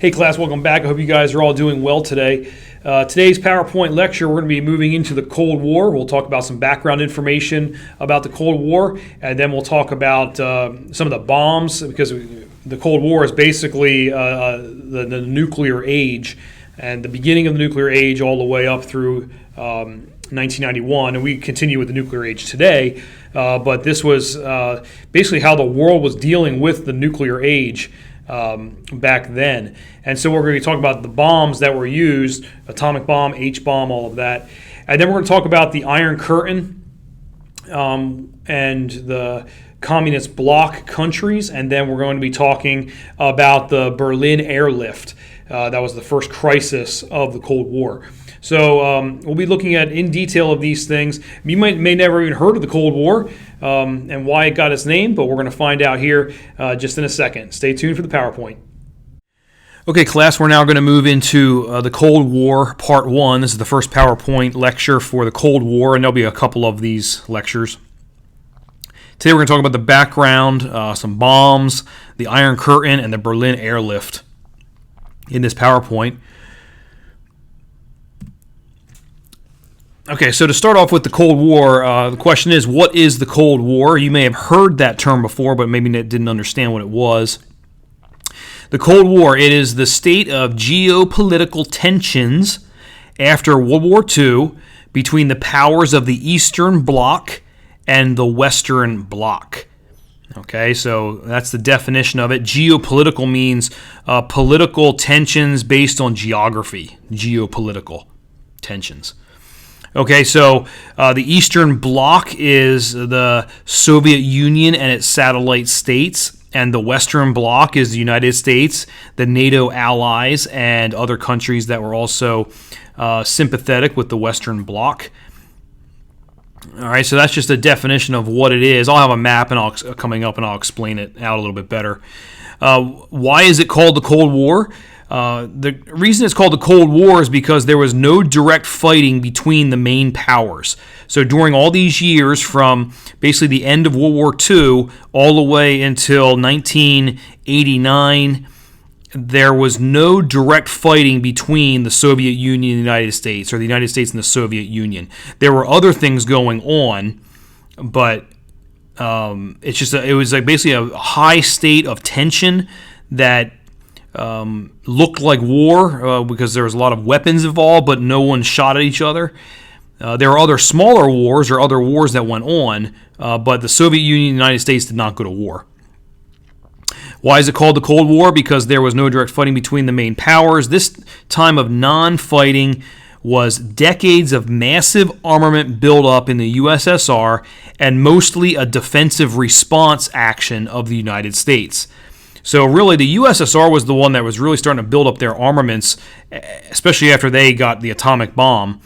Hey class, welcome back. I hope you guys are all doing well today. Today's PowerPoint lecture, we're going to be moving into the Cold War. We'll talk about some background information about the Cold War, and then we'll talk about some of the bombs, because the Cold War is basically the nuclear age, and the beginning of the nuclear age all the way up through 1991, and we continue with the nuclear age today. But this was basically how the world was dealing with the nuclear age back then. And so we're going to be talking about the bombs that were used, atomic bomb, H-bomb, all of that. And then we're going to talk about the Iron Curtain and the communist bloc countries. And then we're going to be talking about the Berlin Airlift. That was the first crisis of the Cold War. So we'll be looking at in detail of these things. You may never even heard of the Cold War and why it got its name, but we're going to find out here just in a second. Stay tuned for the PowerPoint. Okay, class, we're now going to move into the Cold War Part 1. This is the first PowerPoint lecture for the Cold War, and there'll be a couple of these lectures. Today we're going to talk about the background, some bombs, the Iron Curtain, and the Berlin Airlift in this PowerPoint. Okay, so to start off with the Cold War, the question is, what is the Cold War? You may have heard that term before, but maybe didn't understand what it was. The Cold War, it is the state of geopolitical tensions after World War II between the powers of the Eastern Bloc and the Western Bloc. Okay, so that's the definition of it. Geopolitical means political tensions based on geography, geopolitical tensions. Okay, so the Eastern Bloc is the Soviet Union and its satellite states, and the Western Bloc is the United States, the NATO allies, and other countries that were also sympathetic with the Western Bloc. All right, so that's just a definition of what it is. I'll have a map coming up, and I'll explain it out a little bit better. Why is it called the Cold War? The reason it's called the Cold War is because there was no direct fighting between the main powers. So during all these years, from basically the end of World War II all the way until 1989, there was no direct fighting between the Soviet Union and the United States, or the United States and the Soviet Union. There were other things going on, but it was like basically a high state of tension that looked like war because there was a lot of weapons involved, but no one shot at each other. There were other smaller wars or other wars that went on, but the Soviet Union and the United States did not go to war. Why is it called the Cold War? Because there was no direct fighting between the main powers. This time of non-fighting was decades of massive armament buildup in the USSR and mostly a defensive response action of the United States. So really, the USSR was the one that was really starting to build up their armaments, especially after they got the atomic bomb.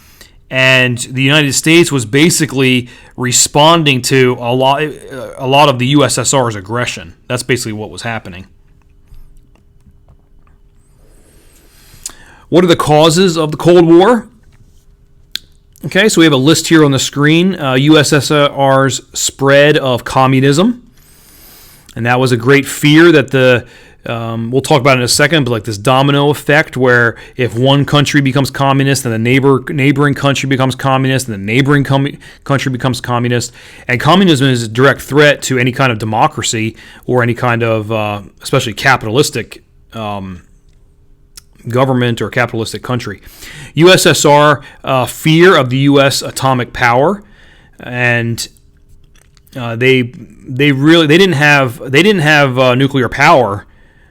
And the United States was basically responding to a lot of the USSR's aggression. That's basically what was happening. What are the causes of the Cold War? Okay, so we have a list here on the screen. USSR's spread of communism. And that was a great fear that we'll talk about it in a second, but like this domino effect where if one country becomes communist, then the neighboring country becomes communist, and the neighboring country becomes communist. And communism is a direct threat to any kind of democracy or any kind of, especially capitalistic government or capitalistic country. USSR, fear of the U.S. atomic power, and they didn't have nuclear power,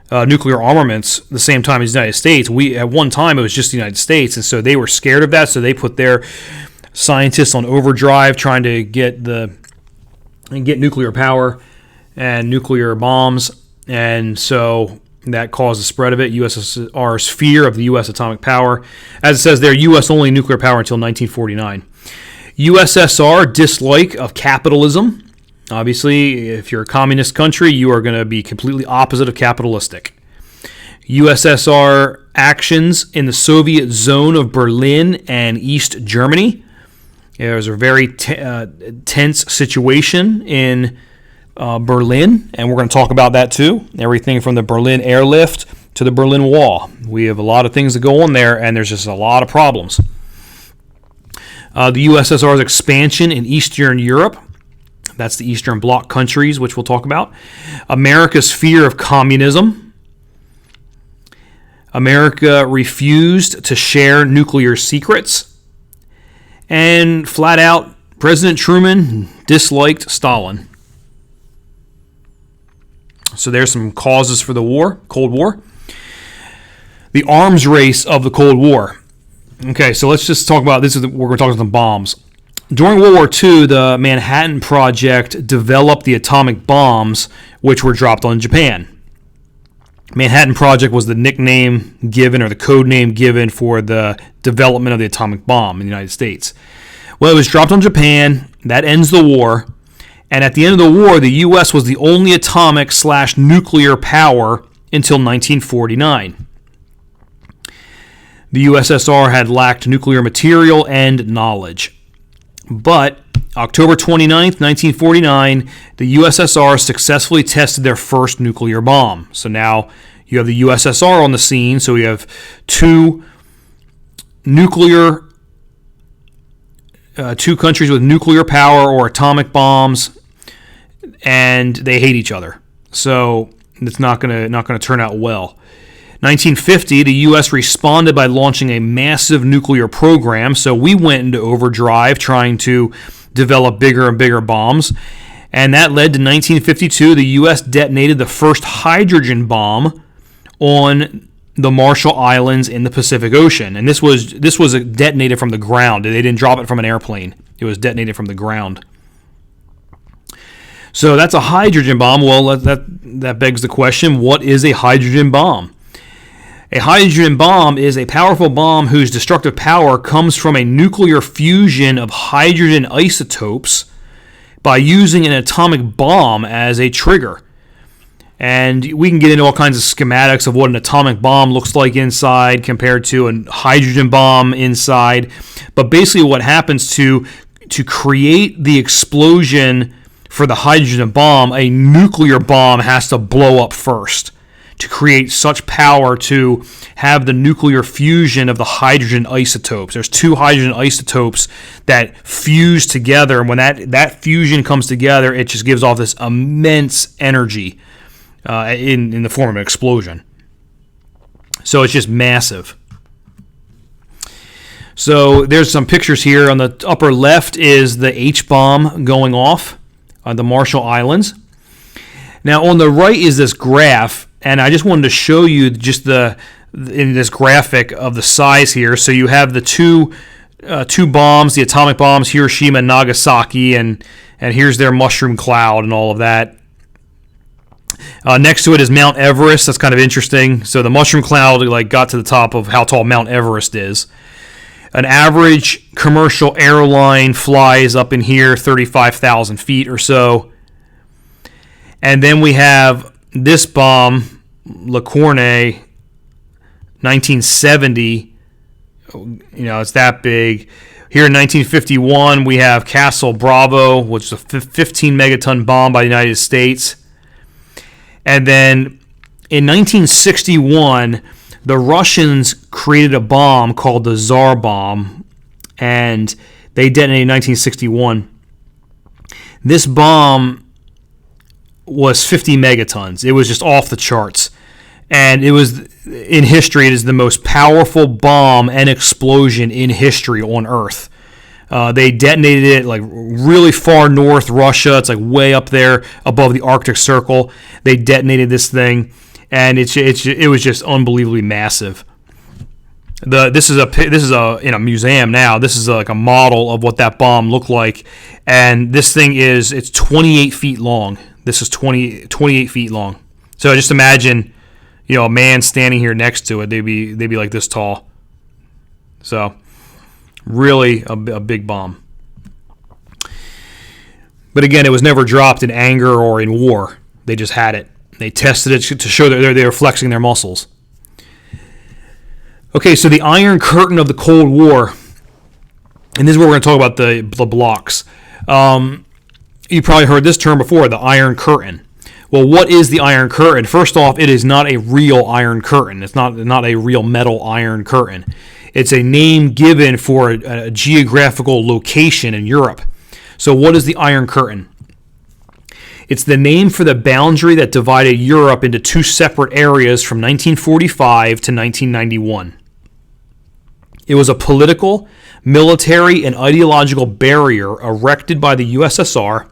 nuclear armaments the same time as the United States. At one time it was just the United States, and so they were scared of that. So they put their scientists on overdrive trying to get nuclear power and nuclear bombs, and so that caused the spread of it. USSR's fear of the U.S. atomic power, as it says there, U.S. only nuclear power until 1949. USSR dislike of capitalism. Obviously, if you're a communist country, you are going to be completely opposite of capitalistic. USSR actions in the Soviet zone of Berlin and East Germany. There was a very tense situation in Berlin, and we're going to talk about that too. Everything from the Berlin Airlift to the Berlin Wall. We have a lot of things that go on there, and there's just a lot of problems. The USSR's expansion in Eastern Europe, that's the Eastern Bloc countries, which we'll talk about. America's fear of communism. America refused to share nuclear secrets. And flat out, President Truman disliked Stalin. So there's some causes for the war, Cold War. The arms race of the Cold War. Okay, so let's just talk about this. We're going to talk about some bombs. During World War II, the Manhattan Project developed the atomic bombs, which were dropped on Japan. Manhattan Project was the nickname given, or the code name given, for the development of the atomic bomb in the United States. Well, it was dropped on Japan. That ends the war. And at the end of the war, the U.S. was the only atomic/nuclear power until 1949. The USSR had lacked nuclear material and knowledge. But October 29th, 1949, the USSR successfully tested their first nuclear bomb. So now you have the USSR on the scene. So we have two countries with nuclear power or atomic bombs, and they hate each other. So it's not gonna turn out well. 1950, the U.S. responded by launching a massive nuclear program. So we went into overdrive trying to develop bigger and bigger bombs. And that led to 1952, the U.S. detonated the first hydrogen bomb on the Marshall Islands in the Pacific Ocean. And this was detonated from the ground. They didn't drop it from an airplane. It was detonated from the ground. So that's a hydrogen bomb. Well, that begs the question, what is a hydrogen bomb? A hydrogen bomb is a powerful bomb whose destructive power comes from a nuclear fusion of hydrogen isotopes by using an atomic bomb as a trigger. And we can get into all kinds of schematics of what an atomic bomb looks like inside compared to a hydrogen bomb inside. But basically what happens to create the explosion for the hydrogen bomb, a nuclear bomb has to blow up first to create such power to have the nuclear fusion of the hydrogen isotopes. There's two hydrogen isotopes that fuse together, and when that fusion comes together, it just gives off this immense energy in the form of an explosion. So it's just massive. So there's some pictures here. On the upper left is the H-bomb going off on the Marshall Islands. Now on the right is this graph, and I just wanted to show you just in this graphic of the size here. So you have the two bombs, the atomic bombs, Hiroshima and Nagasaki, and here's their mushroom cloud and all of that. Next to it is Mount Everest. That's kind of interesting. So the mushroom cloud got to the top of how tall Mount Everest is. An average commercial airline flies up in here 35,000 feet or so. And then we have this bomb, Le Corne, 1970. It's that big. Here in 1951, we have Castle Bravo, which is a 15 megaton bomb by the United States. And then in 1961, the Russians created a bomb called the Tsar bomb, and they detonated in 1961. This bomb was 50 megatons. It was just off the charts. And it was, in history, it is the most powerful bomb and explosion in history on Earth. They detonated it really far north Russia. It's way up there above the Arctic Circle. They detonated this thing, and it was just unbelievably massive. This is in a museum now. This is a model of what that bomb looked like, and this thing it's 28 feet long. This is 28 feet long. So just imagine, a man standing here next to it. They'd be like this tall. So really a big bomb. But again, it was never dropped in anger or in war. They just had it. They tested it to show that they were flexing their muscles. Okay, so the Iron Curtain of the Cold War, and this is where we're going to talk about the blocks. You probably heard this term before, the Iron Curtain. Well, what is the Iron Curtain? First off, it is not a real Iron Curtain. It's not a real metal Iron Curtain. It's a name given for a geographical location in Europe. So what is the Iron Curtain? It's the name for the boundary that divided Europe into two separate areas from 1945 to 1991. It was a political, military, and ideological barrier erected by the USSR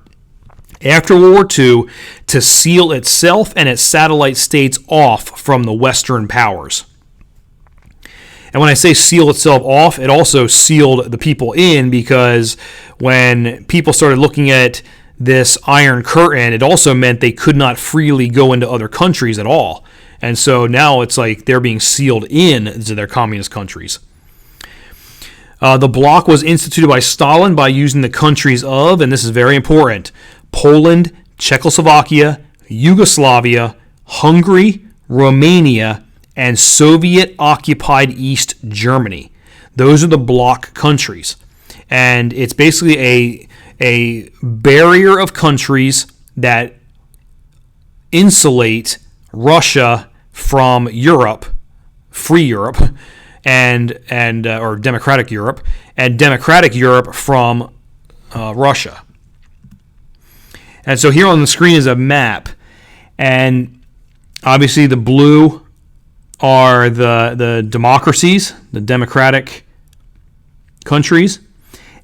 after World War II to seal itself and its satellite states off from the Western powers. And when I say seal itself off, it also sealed the people in, because when people started looking at this Iron Curtain, it also meant they could not freely go into other countries at all. And so now it's like they're being sealed in to their communist countries. The bloc was instituted by Stalin by using the countries of, and this is very important, Poland, Czechoslovakia, Yugoslavia, Hungary, Romania, and Soviet-occupied East Germany. Those are the bloc countries. And it's basically a barrier of countries that insulate Russia from Europe, free Europe, and or democratic Europe, and democratic Europe from Russia. And so here on the screen is a map, and obviously the blue are the democracies, the democratic countries,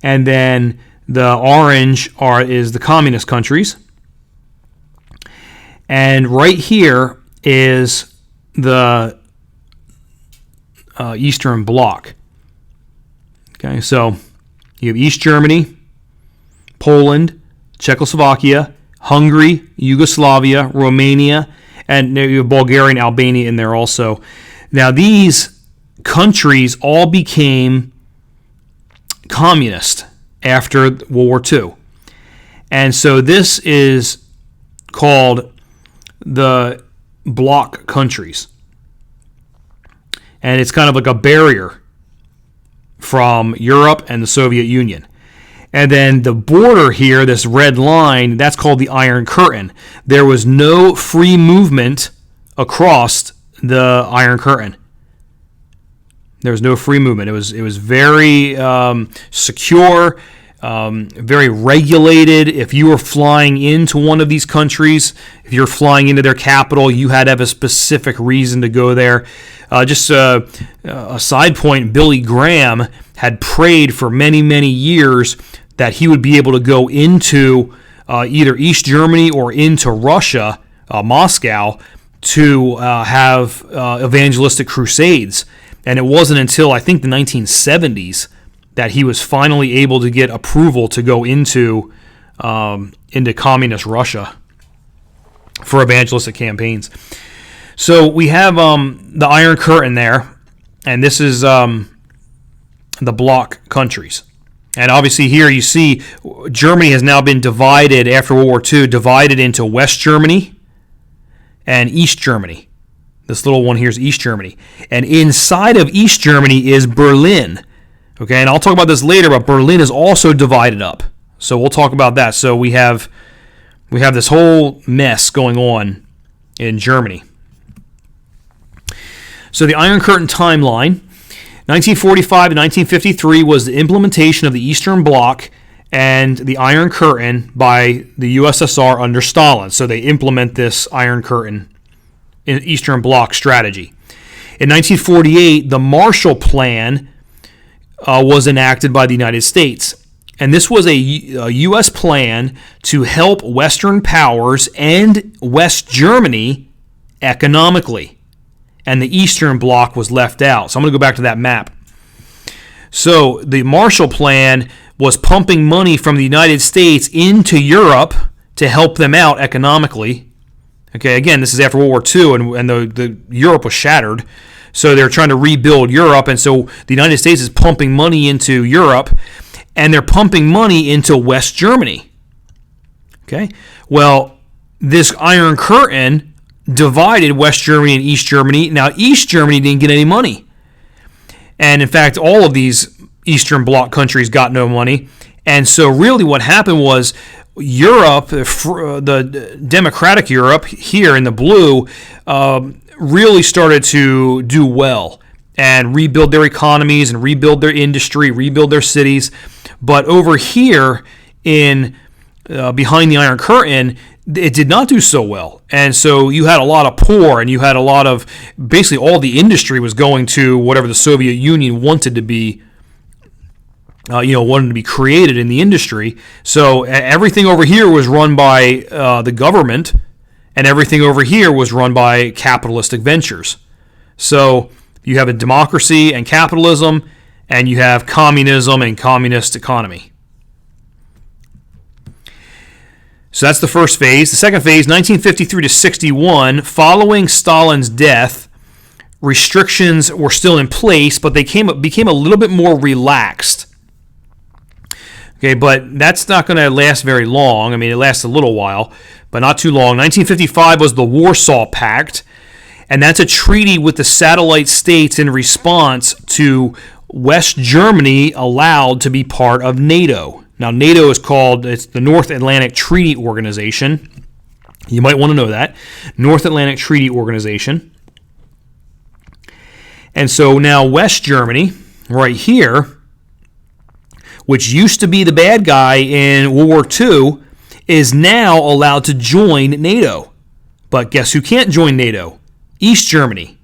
and then the orange is the communist countries. And right here is the Eastern Bloc. Okay, so you have East Germany, Poland, Czechoslovakia, Hungary, Yugoslavia, Romania, and you have Bulgaria and Albania in there also. Now these countries all became communist after World War II. And so this is called the bloc countries. And it's kind of like a barrier from Europe and the Soviet Union. And then the border here, this red line, that's called the Iron Curtain. There was no free movement across the Iron Curtain. There was no free movement. It was very secure, very regulated. If you were flying into one of these countries, if you're flying into their capital, you had to have a specific reason to go there. Just a side point, Billy Graham had prayed for many, many years that he would be able to go into either East Germany or into Russia, Moscow, to have evangelistic crusades. And it wasn't until, I think, the 1970s that he was finally able to get approval to go into communist Russia for evangelistic campaigns. So we have the Iron Curtain there, and this is the bloc countries. And obviously here you see Germany has now been divided after World War II, divided into West Germany and East Germany. This little one here is East Germany. And inside of East Germany is Berlin. Okay, and I'll talk about this later, but Berlin is also divided up. So we'll talk about that. So we have this whole mess going on in Germany. So the Iron Curtain timeline, 1945 to 1953 was the implementation of the Eastern Bloc and the Iron Curtain by the USSR under Stalin. So they implement this Iron Curtain in Eastern Bloc strategy. In 1948, the Marshall Plan was enacted by the United States. And this was a U.S. plan to help Western powers and West Germany economically. And the Eastern Bloc was left out. So I'm going to go back to that map. So the Marshall Plan was pumping money from the United States into Europe to help them out economically. Okay, again, this is after World War II, and the Europe was shattered. So they're trying to rebuild Europe, and so the United States is pumping money into Europe, and they're pumping money into West Germany. Okay, well, this Iron Curtain divided West Germany and East Germany. Now, East Germany didn't get any money. And in fact, all of these Eastern Bloc countries got no money. And so really what happened was Europe, the democratic Europe here in the blue, really started to do well and rebuild their economies and rebuild their industry, rebuild their cities. But over here in behind the Iron Curtain, it did not do so well. And so you had a lot of poor, and you had a lot of, basically all the industry was going to whatever the Soviet Union wanted to be, wanted to be created in the industry. So everything over here was run by the government, and everything over here was run by capitalistic ventures. So you have a democracy and capitalism, and you have communism and communist economy. So that's the first phase. The second phase, 1953 to 61, following Stalin's death, restrictions were still in place, but they became a little bit more relaxed. Okay, but that's not going to last very long. I mean, it lasts a little while, but not too long. 1955 was the Warsaw Pact, and that's a treaty with the satellite states in response to West Germany allowed to be part of NATO. Now, NATO is it's the North Atlantic Treaty Organization. You might want to know that. North Atlantic Treaty Organization. And so now West Germany, right here, which used to be the bad guy in World War II, is now allowed to join NATO. But guess who can't join NATO? East Germany.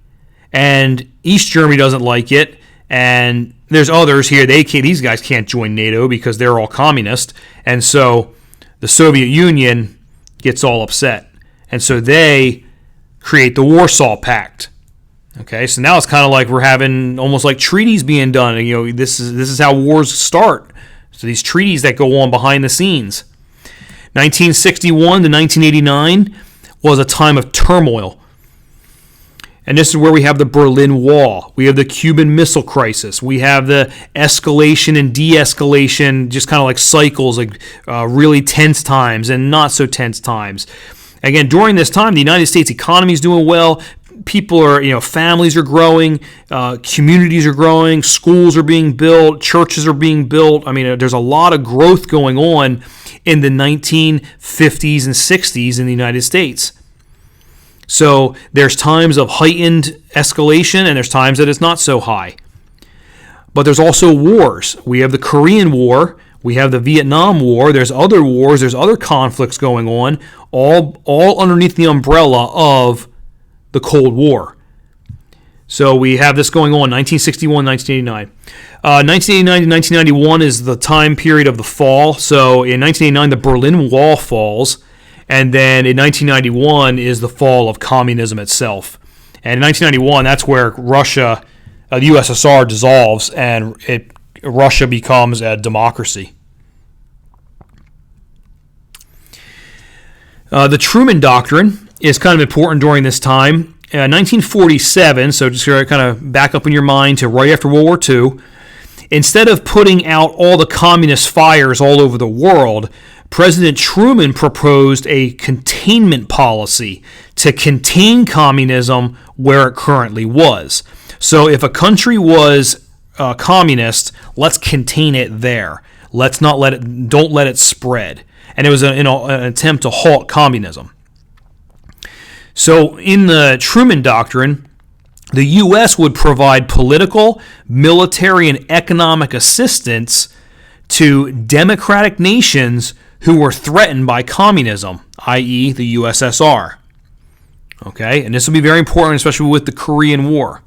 And East Germany doesn't like it. And there's others here. These guys can't join NATO because they're all communist. And so the Soviet Union gets all upset. And so they create the Warsaw Pact. Okay, so now it's kind of like we're having almost like treaties being done. And, this is how wars start. So these treaties that go on behind the scenes. 1961 to 1989 was a time of turmoil. And this is where we have the Berlin Wall. We have the Cuban Missile Crisis. We have the escalation and de-escalation, just kind of like cycles, like really tense times and not so tense times. Again, during this time, the United States economy is doing well. People are, families are growing, communities are growing, schools are being built, churches are being built. I mean, there's a lot of growth going on in the 1950s and 60s in the United States. So there's times of heightened escalation, and there's times that it's not so high. But there's also wars. We have the Korean War. We have the Vietnam War. There's other wars. There's other conflicts going on, all underneath the umbrella of the Cold War. So we have this going on, 1961, 1989. 1989 to 1991 is the time period of the fall. So in 1989, the Berlin Wall falls. And then in 1991 is the fall of communism itself. And in 1991, that's where Russia, the USSR dissolves, and Russia becomes a democracy. The Truman Doctrine is kind of important during this time. 1947, so just to kind of back up in your mind to right after World War II, instead of putting out all the communist fires all over the world, President Truman proposed a containment policy to contain communism where it currently was. So if a country was communist, let's contain it there. Don't let it spread. And it was an attempt to halt communism. So in the Truman Doctrine, the U.S. would provide political, military, and economic assistance to democratic nations who were threatened by communism, i.e. the USSR. Okay, and this will be very important, especially with the Korean War.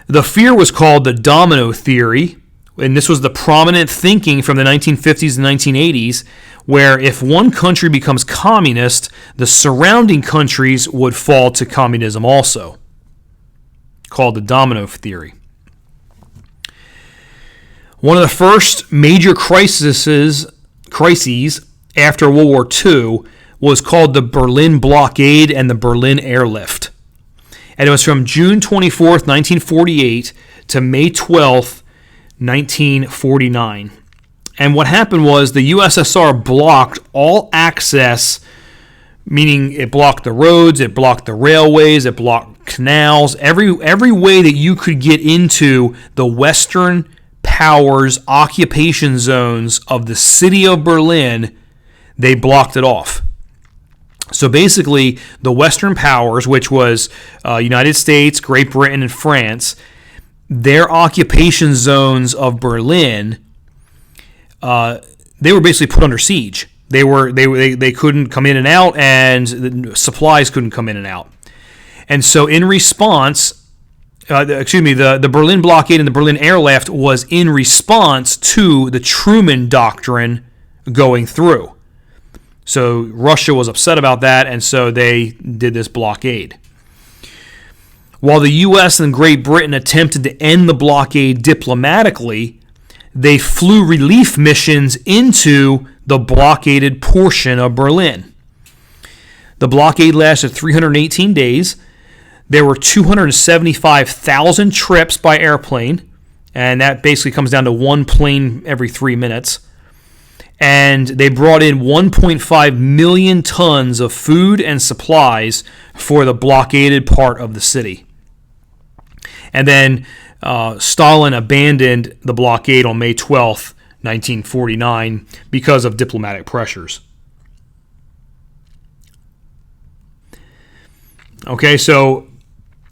The fear was called the domino theory, and this was the prominent thinking from the 1950s and 1980s, where if one country becomes communist, the surrounding countries would fall to communism also, called the domino theory. One of the first major crises after World War II was called the Berlin Blockade and the Berlin Airlift. And it was from June 24th, 1948 to May 12th, 1949. And what happened was the USSR blocked all access, meaning it blocked the roads, it blocked the railways, it blocked canals, every way that you could get into the Western powers' occupation zones of the city of Berlin, they blocked it off. So basically, the Western powers, which was United States, Great Britain, and France, their occupation zones of Berlin, they were basically put under siege. They couldn't come in and out, and the supplies couldn't come in and out. And so in response, the Berlin blockade and the Berlin airlift was in response to the Truman Doctrine going through. So Russia was upset about that, and so they did this blockade. While the U.S. and Great Britain attempted to end the blockade diplomatically, they flew relief missions into the blockaded portion of Berlin. The blockade lasted 318 days. There were 275,000 trips by airplane, and that basically comes down to one plane every 3 minutes. And they brought in 1.5 million tons of food and supplies for the blockaded part of the city. And then Stalin abandoned the blockade on May 12th, 1949, because of diplomatic pressures. Okay, so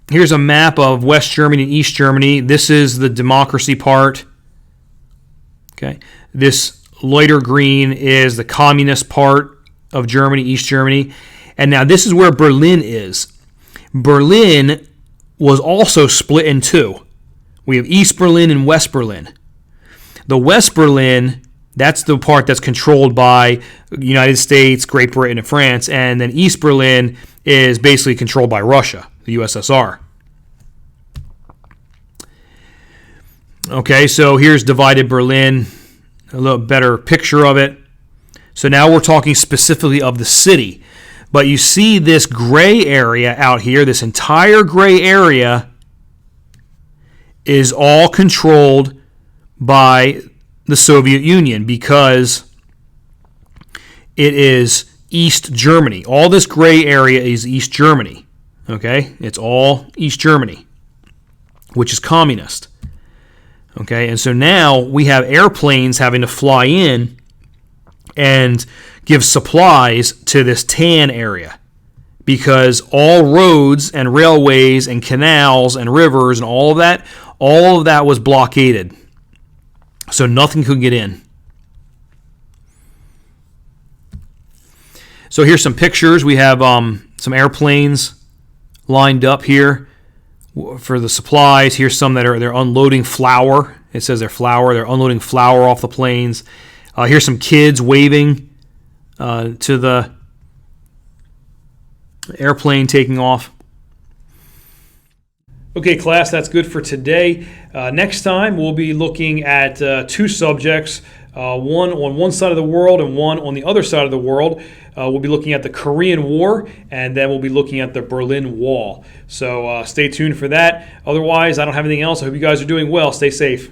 here's a map of West Germany and East Germany. This is the democracy part. Okay, this lighter green is the communist part of Germany, East Germany. And now this is where Berlin is. Berlin was also split in two. We have East Berlin and West Berlin. The West Berlin, that's the part that's controlled by the United States, Great Britain, and France. And then East Berlin is basically controlled by Russia, the USSR. Okay, so here's divided Berlin. A little better picture of it. So now we're talking specifically of the city. But you see this gray area out here, this entire gray area is all controlled by the Soviet Union because it is East Germany. All this gray area is East Germany. Okay? It's all East Germany, which is communist. Okay, and so now we have airplanes having to fly in and give supplies to this tan area because all roads and railways and canals and rivers and all of that was blockaded. So nothing could get in. So here's some pictures. We have some airplanes lined up here for the supplies. Here's some that they're unloading flour. It says they're unloading flour off the planes. Here's some kids waving to the airplane taking off. Okay, class, that's good for today. Next time, we'll be looking at two subjects, one on one side of the world and one on the other side of the world. We'll be looking at the Korean War, and then we'll be looking at the Berlin Wall. So stay tuned for that. Otherwise, I don't have anything else. I hope you guys are doing well. Stay safe.